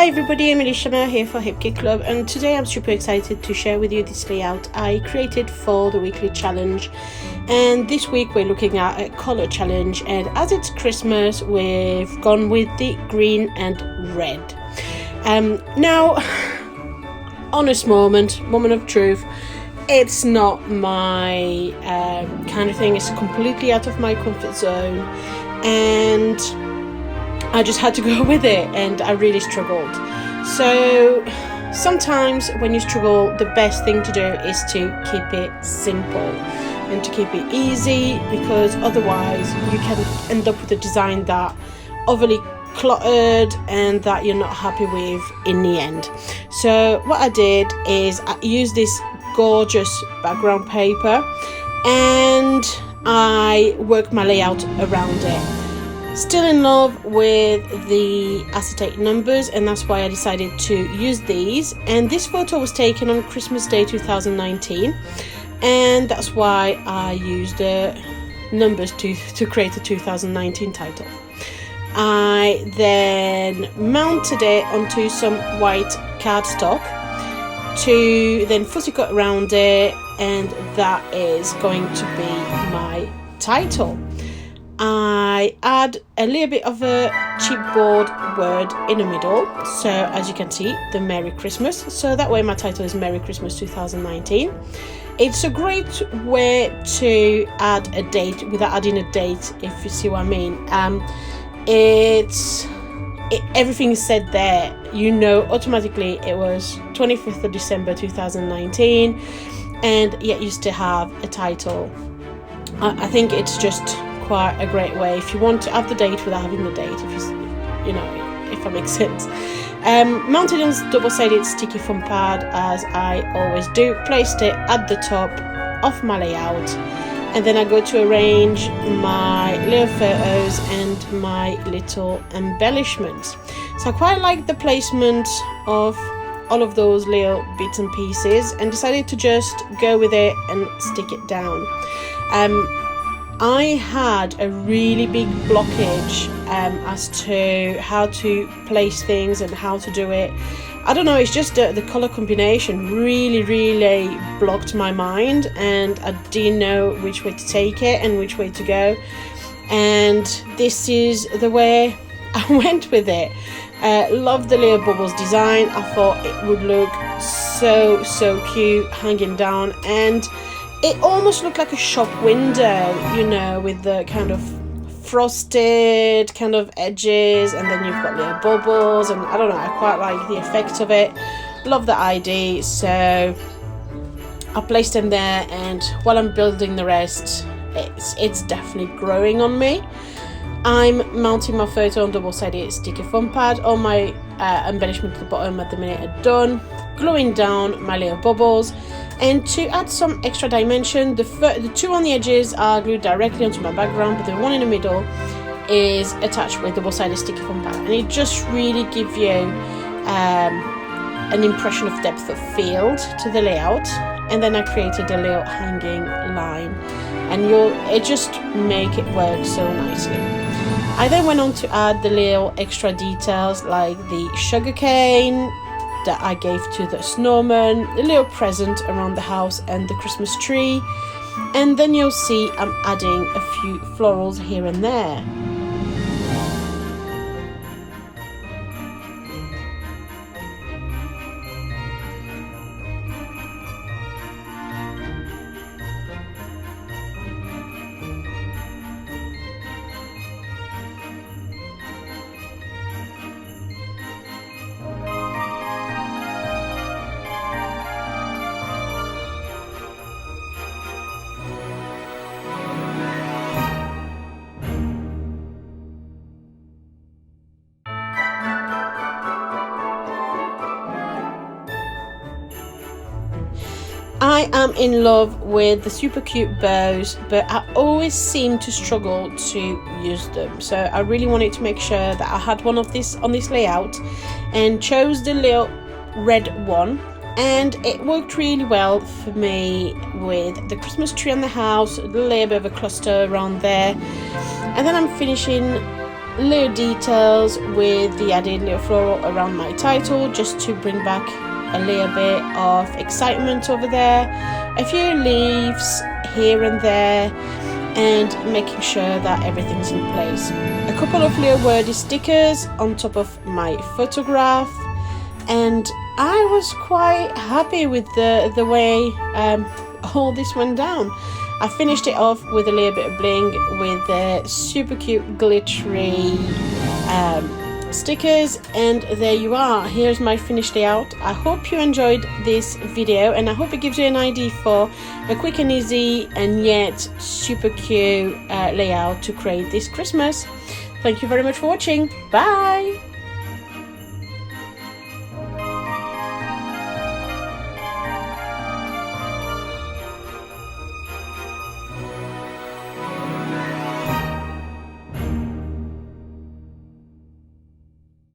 Hi everybody, Emilie Chamel here for Hip Kit Club, and today I'm super excited to share with you this layout I created for the weekly challenge. And this week we're looking at a color challenge, and as it's Christmas we've gone with the green and red. Now, honest moment of truth, it's not my kind of thing. It's completely out of my comfort zone, and I just had to go with it, and I really struggled. So sometimes when you struggle, the best thing to do is to keep it simple and to keep it easy, because otherwise you can end up with a design that overly cluttered and that you're not happy with in the end. So what I did is I used this gorgeous background paper and I worked my layout around it. Still in love with the acetate numbers, and that's why I decided to use these. And this photo was taken on Christmas Day 2019, and that's why I used the numbers to create a 2019 title. I then mounted it onto some white cardstock to then fussy cut around it, and that is going to be my title. I add a little bit of a chipboard word in the middle, so as you can see, the Merry Christmas, so that way my title is Merry Christmas 2019. It's a great way to add a date without adding a date, if you see what I mean. Everything is said there, you know automatically it was 25th of December 2019, and yet you still have a title. I think it's just quite a great way if you want to have the date without having the date, if that makes sense. Mounted on double-sided sticky foam pad, as I always do. Placed it at the top of my layout, and then I go to arrange my little photos and my little embellishments. So I quite like the placement of all of those little bits and pieces, and decided to just go with it and stick it down. I had a really big blockage as to how to place things and how to do it. I don't know, it's just the colour combination really blocked my mind, and I didn't know which way to take it and which way to go. And this is the way I went with it. Loved the little bubbles design. I thought it would look so cute hanging down, and it almost looked like a shop window, with the kind of frosted kind of edges, and then you've got little bubbles, and I don't know, I quite like the effect of it. Love the idea, so I placed them there, and while I'm building the rest, it's definitely growing on me. I'm mounting my photo on double-sided sticky foam pad. All my embellishment at the bottom at the minute are done. Gluing down my little bubbles, and to add some extra dimension, the two on the edges are glued directly onto my background, but the one in the middle is attached with double-sided sticky foam pad, and it just really gives you an impression of depth of field to the layout. And then I created a little hanging line, and it just make it work so nicely. I then went on to add the little extra details like the sugar cane that I gave to the snowman, a little present around the house, and the Christmas tree. And then you'll see I'm adding a few florals here and there. I am in love with the super cute bows, but I always seem to struggle to use them. So I really wanted to make sure that I had one of this on this layout, and chose the little red one, and it worked really well for me with the Christmas tree on the house, a little bit of a cluster around there. And then I'm finishing little details with the added little floral around my title, just to bring back a little bit of excitement over there. A few leaves here and there, and making sure that everything's in place. A couple of little wordy stickers on top of my photograph, and I was quite happy with the way all this went down. I finished it off with a little bit of bling with the super cute glittery stickers, and there you are. Here's my finished layout. I hope you enjoyed this video, and I hope it gives you an idea for a quick and easy and yet super cute layout to create this Christmas. Thank you very much for watching. Bye!